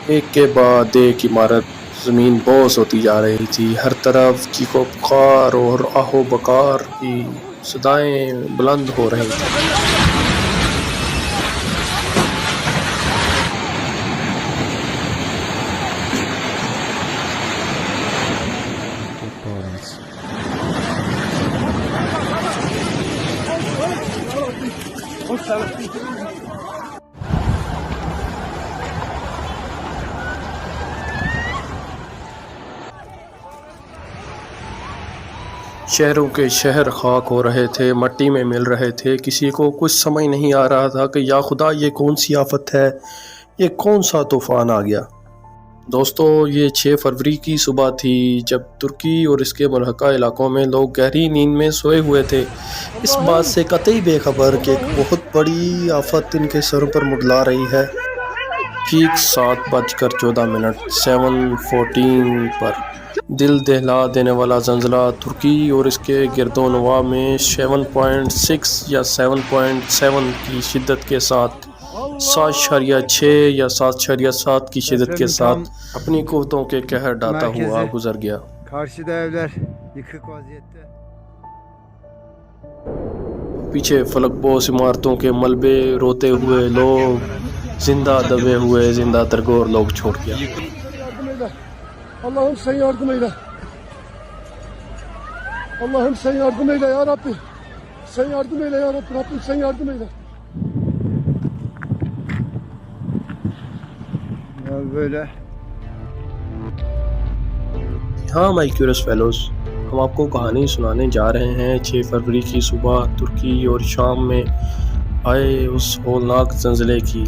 ایک کے بعد ایک عمارت زمین بوس ہوتی جا رہی تھی، ہر طرف چیخو پکار اور آہو بکار کی صدائیں بلند ہو رہی تھیں۔ شہروں کے شہر خاک ہو رہے تھے، مٹی میں مل رہے تھے، کسی کو کچھ سمجھ نہیں آ رہا تھا کہ یا خدا یہ کون سی آفت ہے، یہ کون سا طوفان آ گیا۔ دوستو، یہ 6 فروری کی صبح تھی جب ترکی اور اس کے ملحقہ علاقوں میں لوگ گہری نیند میں سوئے ہوئے تھے، اس بات سے قطعی بے خبر کہ ایک بہت بڑی آفت ان کے سروں پر منڈلا رہی ہے۔ ٹھیک 7:14 7:14 پر دل دہلا دینے والا زلزلہ ترکی اور اس کے گرد و نواح میں 7.6 یا 7.7 کی شدت کے ساتھ 7.6 یا 7.7 کی شدت کے ساتھ اپنی قوتوں کے قہر ڈھاتا ہوا گزر گیا۔ پیچھے فلک بوس عمارتوں کے ملبے، روتے ہوئے لوگ، زندہ دبے ہوئے زندہ درگور لوگ چھوڑ گیا۔ Allah'ım sen yardım eyle. Allah'ım sen yardım eyle ya Rabbi. Sen yardım eyle ya Rabbi. Rabbim sen yardım eyle. Ya böyle. ہاں مائی کیورس فیلوز، ہم آپ کو کہانی سنانے جا رہے ہیں 6 فروری کی صبح ترکی اور شام میں آئے اس ہولناک زلزلے کی،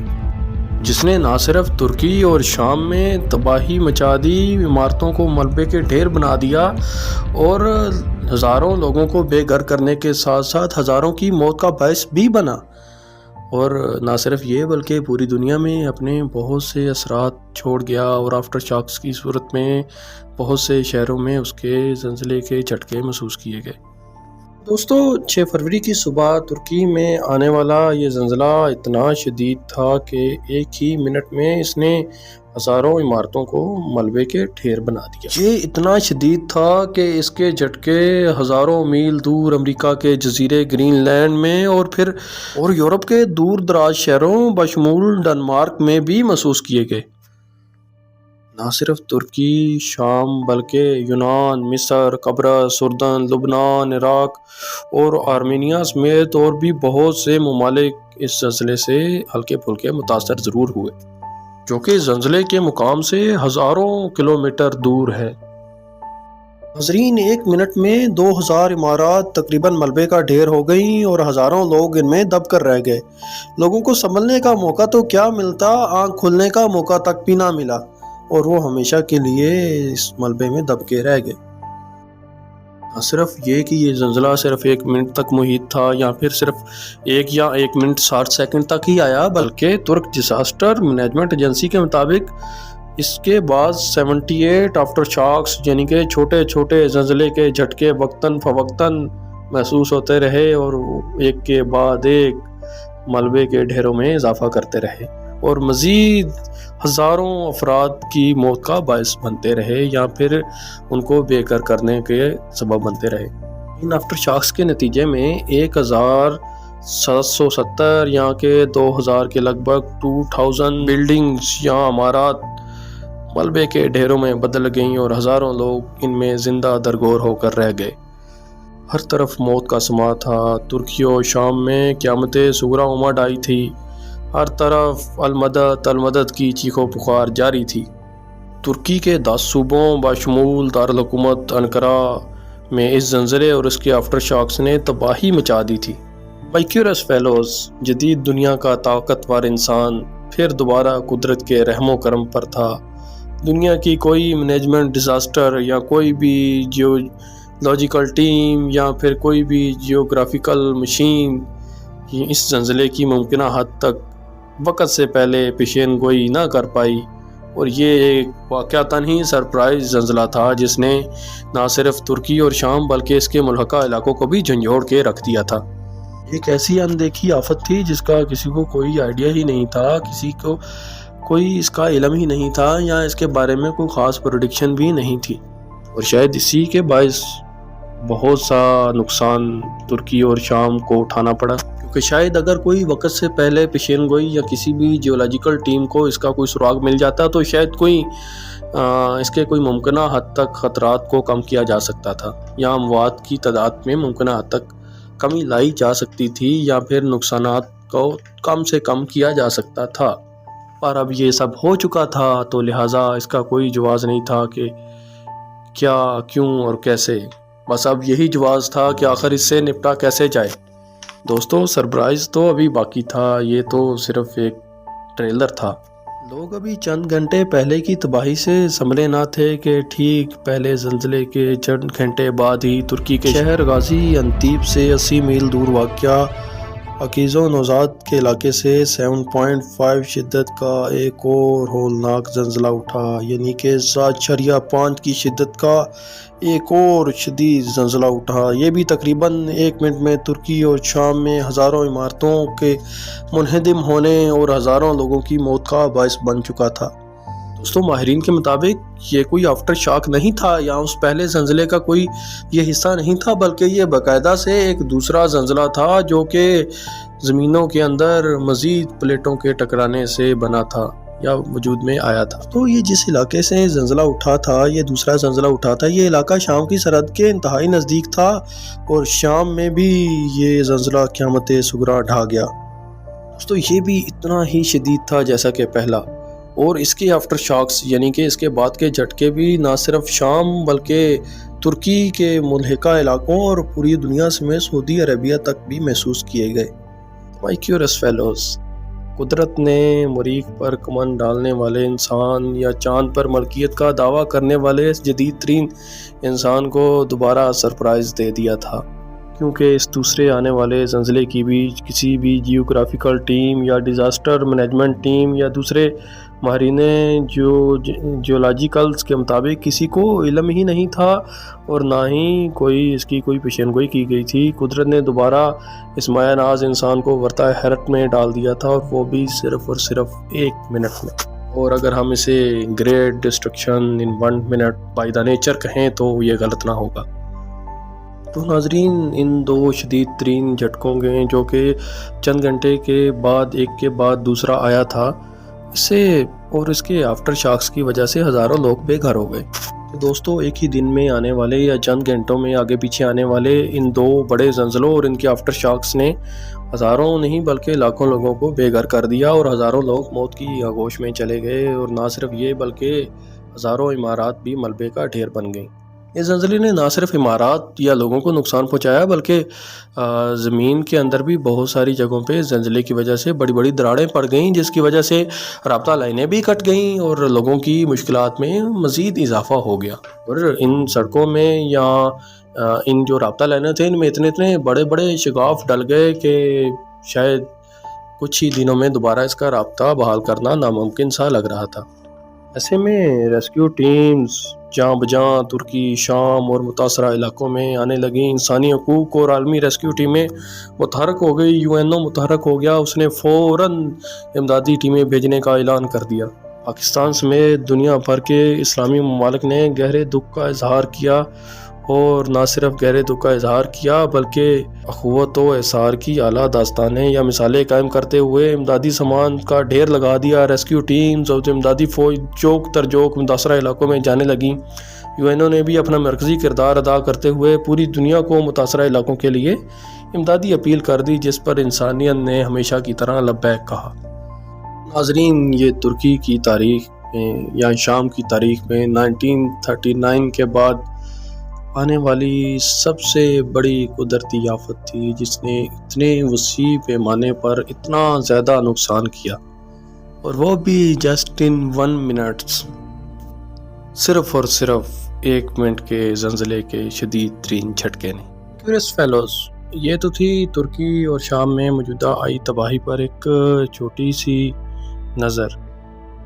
جس نے نہ صرف ترکی اور شام میں تباہی مچا دی، عمارتوں کو ملبے کے ڈھیر بنا دیا اور ہزاروں لوگوں کو بے گھر کرنے کے ساتھ ساتھ ہزاروں کی موت کا باعث بھی بنا۔ اور نہ صرف یہ بلکہ پوری دنیا میں اپنے بہت سے اثرات چھوڑ گیا اور آفٹر شاکس کی صورت میں بہت سے شہروں میں اس کے زلزلے کے جھٹکے محسوس کیے گئے۔ دوستو، 6 فروری کی صبح ترکی میں آنے والا یہ زلزلہ اتنا شدید تھا کہ ایک ہی منٹ میں اس نے ہزاروں عمارتوں کو ملبے کے ڈھیر بنا دیا۔ یہ اتنا شدید تھا کہ اس کے جھٹکے ہزاروں میل دور امریکہ کے جزیرے گرین لینڈ میں اور یورپ کے دور دراز شہروں بشمول ڈنمارک میں بھی محسوس کیے گئے۔ نہ صرف ترکی، شام بلکہ یونان، مصر، قبرص، اردن، لبنان، عراق اور آرمینیا سمیت اور بھی بہت سے ممالک اس زلزلے سے ہلکے پھلکے متاثر ضرور ہوئے، جو کہ زلزلے کے مقام سے ہزاروں کلومیٹر دور ہے۔ ناظرین، ایک منٹ میں 2000 عمارات تقریباً ملبے کا ڈھیر ہو گئیں اور ہزاروں لوگ ان میں دب کر رہ گئے۔ لوگوں کو سنبھلنے کا موقع تو کیا ملتا، آنکھ کھلنے کا موقع تک بھی نہ ملا اور وہ ہمیشہ کے لیے اس ملبے میں دب کے رہ گئے۔ نہ صرف یہ کہ یہ زلزلہ صرف 1 منٹ تک محیط تھا یا پھر صرف 1 منٹ 60 سیکنڈ تک ہی آیا، بلکہ ترک ڈیزاسٹر مینجمنٹ ایجنسی کے مطابق اس کے بعد 78 آفٹر شاکس یعنی کہ چھوٹے چھوٹے زلزلے کے جھٹکے وقتاً فوقتاً محسوس ہوتے رہے اور ایک کے بعد ایک ملبے کے ڈھیروں میں اضافہ کرتے رہے اور مزید ہزاروں افراد کی موت کا باعث بنتے رہے یا پھر ان کو بے گھر کرنے کے سبب بنتے رہے۔ ان آفٹر شاکس کے نتیجے میں 1770 یا کہ 2000 کے لگ بھگ 2000 بلڈنگز یا عمارات ملبے کے ڈھیروں میں بدل گئیں اور ہزاروں لوگ ان میں زندہ درگور ہو کر رہ گئے۔ ہر طرف موت کا سماں تھا۔ ترکی و شام میں قیامت صغریٰ امڈ آئی تھی، ہر طرف المدد المدد کی چیخ و پکار جاری تھی۔ ترکی کے 10 صوبوں بشمول دارالحکومت انقرہ میں اس زلزلے اور اس کے آفٹر شاکس نے تباہی مچا دی تھی۔ مائی کیورس فیلوز، جدید دنیا کا طاقتور انسان پھر دوبارہ قدرت کے رحم و کرم پر تھا۔ دنیا کی کوئی مینجمنٹ ڈیزاسٹر یا کوئی بھی جیولوجیکل ٹیم یا پھر کوئی بھی جیوگرافیکل مشین اس زلزلے کی ممکنہ حد تک وقت سے پہلے پیشین گوئی نہ کر پائی، اور یہ ایک واقعتاً ہی سرپرائز زلزلہ تھا جس نے نہ صرف ترکی اور شام بلکہ اس کے ملحقہ علاقوں کو بھی جھنجھوڑ کے رکھ دیا تھا۔ ایک ایسی اندیکھی آفت تھی جس کا کسی کو کوئی آئیڈیا ہی نہیں تھا، کسی کو کوئی اس کا علم ہی نہیں تھا یا اس کے بارے میں کوئی خاص پروڈکشن بھی نہیں تھی، اور شاید اسی کے باعث بہت سا نقصان ترکی اور شام کو اٹھانا پڑا، کیونکہ شاید اگر کوئی وقت سے پہلے پیشین گوئی یا کسی بھی جیولوجیکل ٹیم کو اس کا کوئی سراغ مل جاتا تو شاید اس کے کوئی ممکنہ حد تک خطرات کو کم کیا جا سکتا تھا، یا اموات کی تعداد میں ممکنہ حد تک کمی لائی جا سکتی تھی، یا پھر نقصانات کو کم سے کم کیا جا سکتا تھا۔ پر اب یہ سب ہو چکا تھا تو لہٰذا اس کا کوئی جواز نہیں تھا کہ کیا، کیوں اور کیسے، بس اب یہی جواز تھا کہ آخر اس سے نپٹا کیسے جائے۔ دوستو سرپرائز تو ابھی باقی تھا، یہ تو صرف ایک ٹریلر تھا۔ لوگ ابھی چند گھنٹے پہلے کی تباہی سے سنبھلے نہ تھے کہ ٹھیک پہلے زلزلے کے چند گھنٹے بعد ہی ترکی کے شہر غازی انتیب سے 80 میل دور واقع عکیزو نوزاد کے علاقے سے 7.5 شدت کا ایک اور ہولناک زلزلہ اٹھا، یعنی کہ 7.5 کی شدت کا ایک اور شدید زلزلہ اٹھا۔ یہ بھی تقریباً 1 منٹ میں ترکی اور شام میں ہزاروں عمارتوں کے منہدم ہونے اور ہزاروں لوگوں کی موت کا باعث بن چکا تھا۔ دوستوں ماہرین کے مطابق یہ کوئی آفٹر شاک نہیں تھا یا اس پہلے زلزلے کا کوئی یہ حصہ نہیں تھا، بلکہ یہ باقاعدہ سے ایک دوسرا زلزلہ تھا جو کہ زمینوں کے اندر مزید پلیٹوں کے ٹکرانے سے بنا تھا یا وجود میں آیا تھا۔ تو یہ جس علاقے سے زلزلہ اٹھا تھا، یہ دوسرا زلزلہ اٹھا تھا، یہ علاقہ شام کی سرحد کے انتہائی نزدیک تھا، اور شام میں بھی یہ زلزلہ قیامت صغریٰ ڈھا گیا۔ دوستو یہ بھی اتنا ہی شدید تھا جیسا کہ پہلا، اور اس کے آفٹر شاکس یعنی کہ اس کے بعد کے جھٹکے بھی نہ صرف شام بلکہ ترکی کے ملحقہ علاقوں اور پوری دنیا سمیت سعودی عربیہ تک بھی محسوس کیے گئے۔ مائی کیورس فیلوز، قدرت نے مریخ پر کمن ڈالنے والے انسان یا چاند پر ملکیت کا دعویٰ کرنے والے جدید ترین انسان کو دوبارہ سرپرائز دے دیا تھا، کیونکہ اس دوسرے آنے والے زلزلے کی بھی کسی بھی جیوگرافیکل ٹیم یا ڈیزاسٹر مینجمنٹ ٹیم یا دوسرے ماہرین جیولوجیکلز کے مطابق کسی کو علم ہی نہیں تھا، اور نہ ہی اس کی کوئی پیشین گوئی کی گئی تھی۔ قدرت نے دوبارہ اس مایہ ناز انسان کو ورطہ حیرت میں ڈال دیا تھا، اور وہ بھی صرف اور صرف 1 منٹ میں۔ اور اگر ہم اسے great destruction in 1 minute by the nature کہیں تو یہ غلط نہ ہوگا۔ تو ناظرین، ان 2 شدید ترین جھٹکوں کے جو کہ چند گھنٹے کے بعد ایک کے بعد دوسرا آیا تھا، اس سے اور اس کے آفٹر شاکس کی وجہ سے ہزاروں لوگ بے گھر ہو گئے۔ تو دوستو ایک ہی دن میں آنے والے یا چند گھنٹوں میں آگے پیچھے آنے والے ان 2 بڑے زلزلوں اور ان کے آفٹر شاکس نے ہزاروں نہیں بلکہ لاکھوں لوگوں کو بے گھر کر دیا، اور ہزاروں لوگ موت کی آغوش میں چلے گئے، اور نہ صرف یہ بلکہ ہزاروں عمارات بھی ملبے کا ڈھیر بن گئیں۔ اس زلزلے نے نہ صرف عمارات یا لوگوں کو نقصان پہنچایا بلکہ زمین کے اندر بھی بہت ساری جگہوں پہ زلزلے کی وجہ سے بڑی بڑی دراڑیں پڑ گئیں، جس کی وجہ سے رابطہ لائنیں بھی کٹ گئیں اور لوگوں کی مشکلات میں مزید اضافہ ہو گیا۔ اور ان سڑکوں میں یا ان جو رابطہ لائنیں تھے، ان میں اتنے بڑے بڑے شگاف ڈل گئے کہ شاید کچھ ہی دنوں میں دوبارہ اس کا رابطہ بحال کرنا ناممکن سا لگ رہا تھا۔ ایسے میں ریسکیو ٹیمز جاں بجاں ترکی، شام اور متاثرہ علاقوں میں آنے لگیں۔ انسانی حقوق اور عالمی ریسکیو ٹیمیں متحرک ہو گئی، UN متحرک ہو گیا، اس نے فوراً امدادی ٹیمیں بھیجنے کا اعلان کر دیا۔ پاکستان سمیت دنیا بھر کے اسلامی ممالک نے گہرے دکھ کا اظہار کیا، اور نہ صرف گہرے دکھ کا اظہار کیا بلکہ اخوت و احسار کی اعلیٰ داستانیں یا مثالیں قائم کرتے ہوئے امدادی سامان کا ڈھیر لگا دیا۔ ریسکیو ٹیمز اور امدادی فوج چوک تر چوک متاثرہ علاقوں میں جانے لگیں۔ UN نے بھی اپنا مرکزی کردار ادا کرتے ہوئے پوری دنیا کو متاثرہ علاقوں کے لیے امدادی اپیل کر دی، جس پر انسانیت نے ہمیشہ کی طرح لبیک کہا۔ ناظرین، یہ ترکی کی تاریخ میں یا شام کی تاریخ میں 1939 کے بعد آنے والی سب سے بڑی قدرتی آفت تھی، جس نے اتنے وسیع پیمانے پر اتنا زیادہ نقصان کیا، اور وہ بھی جسٹ ان 1 منٹ، صرف اور صرف 1 منٹ کے زلزلے کے شدید ترین جھٹکے نے۔ کیورس فیلوز، یہ تو تھی ترکی اور شام میں موجودہ آئی تباہی پر ایک چھوٹی سی نظر۔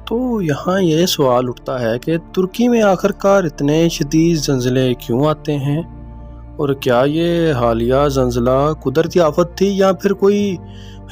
تو یہاں یہ سوال اٹھتا ہے کہ ترکی میں آخر کار اتنے شدید زلزلے کیوں آتے ہیں، اور کیا یہ حالیہ زلزلہ قدرتی آفت تھی یا پھر کوئی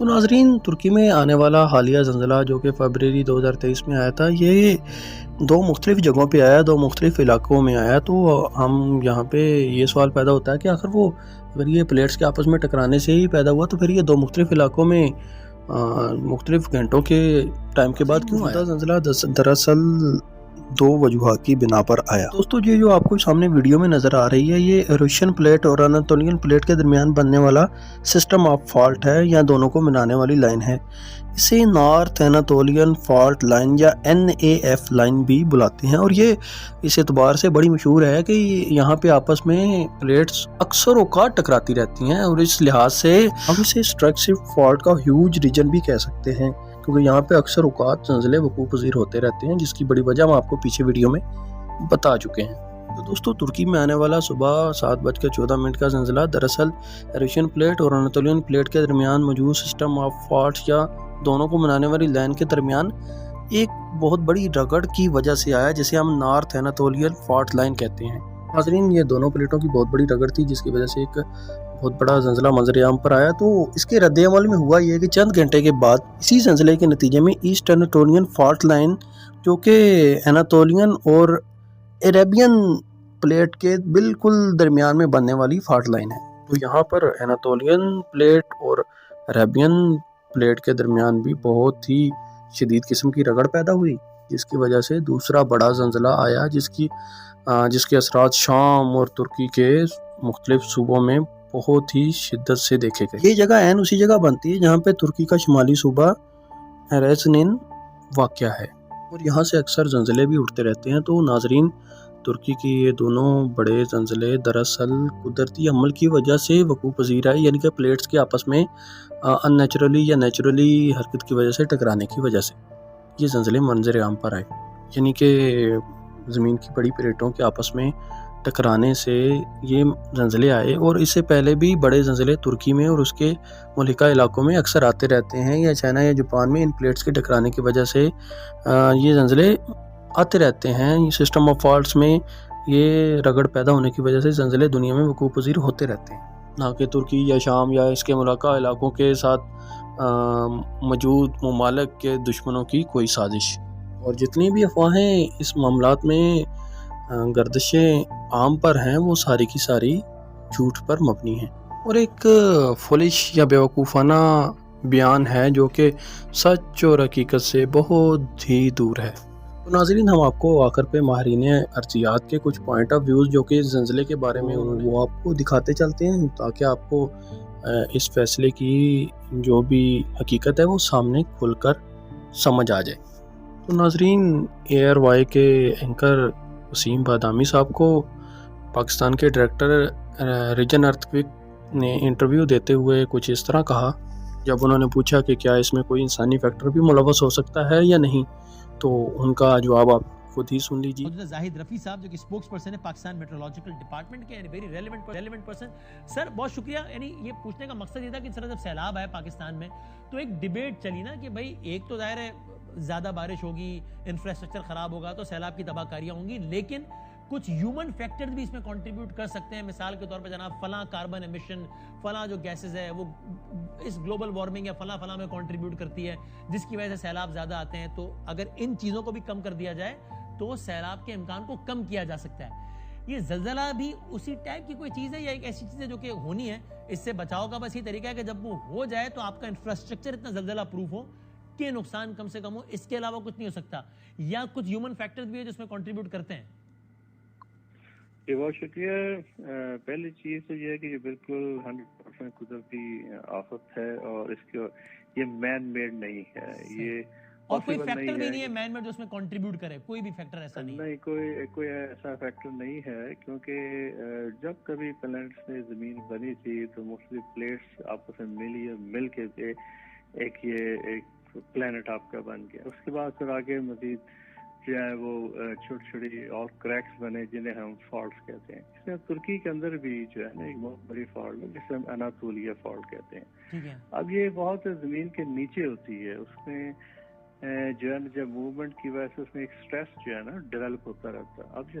تو ناظرین، ترکی میں آنے والا حالیہ زلزلہ جو کہ فروری 2023 میں آیا تھا، یہ دو مختلف جگہوں پہ آیا، دو مختلف علاقوں میں آیا. تو ہم یہاں پہ یہ سوال پیدا ہوتا ہے کہ آخر وہ اگر یہ پلیٹس کے آپس میں ٹکرانے سے ہی پیدا ہوا تو پھر یہ دو مختلف علاقوں میں مختلف گھنٹوں کے ٹائم کے بعد کیوں آیا؟ زلزلہ دراصل دو وجوہات کی بنا پر آیا. دوستو، یہ جو آپ کو سامنے ویڈیو میں نظر آ رہی ہے، یہ روشن پلیٹ اور اناتولین پلیٹ کے درمیان بننے والا سسٹم آف فالٹ ہے، یا دونوں کو ملانے والی لائن ہے. اسے نارتھ اناتولین فالٹ لائن یا NAF لائن بھی بلاتے ہیں، اور یہ اس اعتبار سے بڑی مشہور ہے کہ یہاں پہ آپس میں پلیٹس اکثر اوقات ٹکراتی رہتی ہیں، اور اس لحاظ سے ہم اسے اسٹرکچر فالٹ کا ہیوج ریجن بھی کہہ سکتے ہیں، کیونکہ یہاں پہ اکثر اوقات زلزلے وقوع پذیر ہوتے رہتے ہیں، جس کی بڑی وجہ ہم آپ کو پیچھے ویڈیو میں بتا چکے ہیں. تو دوستو، ترکی میں آنے والا صبح 7:14 کا زلزلہ دراصل روشن پلیٹ اور اناتولین پلیٹ کے درمیان موجود سسٹم آف فالٹ یا دونوں کو ملانے والی لائن کے درمیان ایک بہت بڑی رگڑ کی وجہ سے آیا، جسے ہم نارتھ اناتولین فالٹ لائن کہتے ہیں. ناظرین، یہ دونوں پلیٹوں کی بہت بڑی رگڑ تھی، جس کی وجہ سے ایک بہت بڑا زلزلہ منظر عام پر آیا. تو اس کے رد عمل میں ہوا یہ کہ چند گھنٹے کے بعد اسی زلزلے کے نتیجے میں ایسٹ اناتولین فالٹ لائن، جو کہ اناتولین اور عربین پلیٹ کے بالکل درمیان میں بننے والی فالٹ لائن ہے، تو یہاں پر اناتولین پلیٹ اور عربین پلیٹ کے درمیان بھی بہت ہی شدید قسم کی رگڑ پیدا ہوئی، جس کی وجہ سے دوسرا بڑا زلزلہ آیا، جس کے اثرات شام اور ترکی کے مختلف صوبوں میں بہت ہی شدت سے دیکھے گئے. یہ جگہ عین اسی جگہ بنتی ہے جہاں پہ ترکی کا شمالی صوبہ ایرزنین واقع ہے، اور یہاں سے اکثر زلزلے بھی اٹھتے رہتے ہیں. تو ناظرین، ترکی کی یہ دونوں بڑے زلزلے دراصل قدرتی عمل کی وجہ سے وقوع پذیر آئے، یعنی کہ پلیٹس کے آپس میں ان نیچرلی یا نیچرلی حرکت کی وجہ سے ٹکرانے کی وجہ سے یہ زلزلے منظر عام پر آئے، یعنی کہ زمین کی بڑی پلیٹوں کے آپس میں ٹکرانے سے یہ زلزلے آئے. اور اس سے پہلے بھی بڑے زلزلے ترکی میں اور اس کے ملحقہ علاقوں میں اکثر آتے رہتے ہیں، یا چائنا یا جاپان میں ان پلیٹس کے ٹکرانے کی وجہ سے یہ زلزلے آتے رہتے ہیں. سسٹم آف فالٹس میں یہ رگڑ پیدا ہونے کی وجہ سے زلزلے دنیا میں وقوع پذیر ہوتے رہتے ہیں، نہ کہ ترکی یا شام یا اس کے ملحقہ علاقوں کے ساتھ موجود ممالک کے دشمنوں کی کوئی سازش. اور جتنی بھی افواہیں اس معاملات میں گردشیں عام پر ہیں، وہ ساری کی ساری جھوٹ پر مبنی ہیں، اور ایک فولش یا بیوقوفانہ بیان ہے جو کہ سچ اور حقیقت سے بہت ہی دور ہے. تو ناظرین، ہم آپ کو آخر پہ ماہرین ارضیات کے کچھ پوائنٹ آف ویوز جو کہ زلزلے کے بارے میں وہ آپ کو دکھاتے چلتے ہیں، تاکہ آپ کو اس فیصلے کی جو بھی حقیقت ہے وہ سامنے کھل کر سمجھ آ جائے. تو ناظرین، ایئر وائی کے اینکر وسیم بادامی صاحب کو پاکستان کے ڈائریکٹر ریجن ارتھکویک نے انٹرویو دیتے ہوئے کچھ اس طرح کہا، جب انہوں نے پوچھا کہ کیا اس میں کوئی انسانی فیکٹر بھی ملوث ہو سکتا ہے یا نہیں، تو ان کا جواب آپ خود ہی سن لیجیے. زاہد رفیع صاحب جو کہ اسپوکس پرسن ہے پاکستان میٹرولوجیکل ڈپارٹمنٹ کے، ویری ریلیونٹ پرسن. سر بہت شکریہ. یعنی یہ پوچھنے کا مقصد یہ تھا کہ سر جب سیلاب آئے پاکستان میں تو ایک ڈیبیٹ چلی نا کہ بھائی ایک تو ظاہر ہے زیادہ بارش ہوگی، انفراسٹرکچر خراب ہوگا تو سیلاب کی تباہ کاریاں ہوں گی، لیکن کچھ ہیومن فیکٹرز بھی اس میں کنٹریبیوٹ کر سکتے ہیں. مثال کے طور پہ جناب فلاں کاربن ایمیشن، فلاں جو گیسز ہے وہ اس گلوبل وارمنگ یا فلاں میں کنٹریبیوٹ کرتی ہے، جس کی وجہ سے سیلاب زیادہ آتے ہیں. تو اگر ان چیزوں کو بھی کم کر دیا جائے تو سیلاب کے امکان کو کم کیا جا سکتا ہے. یہ زلزلہ بھی اسی ٹائپ کی کوئی چیز ہے یا ایک ایسی چیز ہے جو کہ ہونی ہے؟ اس سے بچاؤ کا بس یہ طریقہ ہے کہ جب وہ ہو جائے تو آپ کا انفراسٹرکچر اتنا زلزلہ پروف ہو کہ نقصان کم سے کم ہو، اس کے علاوہ کچھ نہیں ہو سکتا. یا کچھ ہیومن فیکٹرز بھی ہے جو اس میں کنٹریبیوٹ کرتے ہیں؟ جی بہت شکریہ. پہلی چیز تو یہ ہے کہ یہ بالکل 100% قدرتی آفت ہے، اور اس کے یہ مین میڈ نہیں ہے. یہ اور کوئی فیکٹر بھی نہیں ہے مین میڈ جو اس میں کنٹریبیوٹ کرے، کوئی بھی فیکٹر ایسا نہیں ہے. کوئی ایسا فیکٹر نہیں ہے، کیونکہ جب کبھی پلانٹس میں زمین بنی تھی تو مختلف پلیٹس آپس میں مل کے ایک پلانٹ آپ کا بن گیا. اس کے بعد پھر آگے مزید جو ہے وہ چھوٹی چھوٹی اور کریکس بنے جنہیں ہم فالٹس کہتے ہیں. اس میں ترکی کے اندر بھی جو ہے نا ایک بہت بڑی فالٹ ہے جسے ہم اناتولیا فالٹ کہتے ہیں. اب یہ بہت زمین کے نیچے ہوتی ہے، اس میں جو ہے نا جب موومنٹ کی وجہ سے اس میں ایک سٹریس جو ہے نا ڈیولپ ہوتا رہتا ہے. اب یہ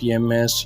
PMS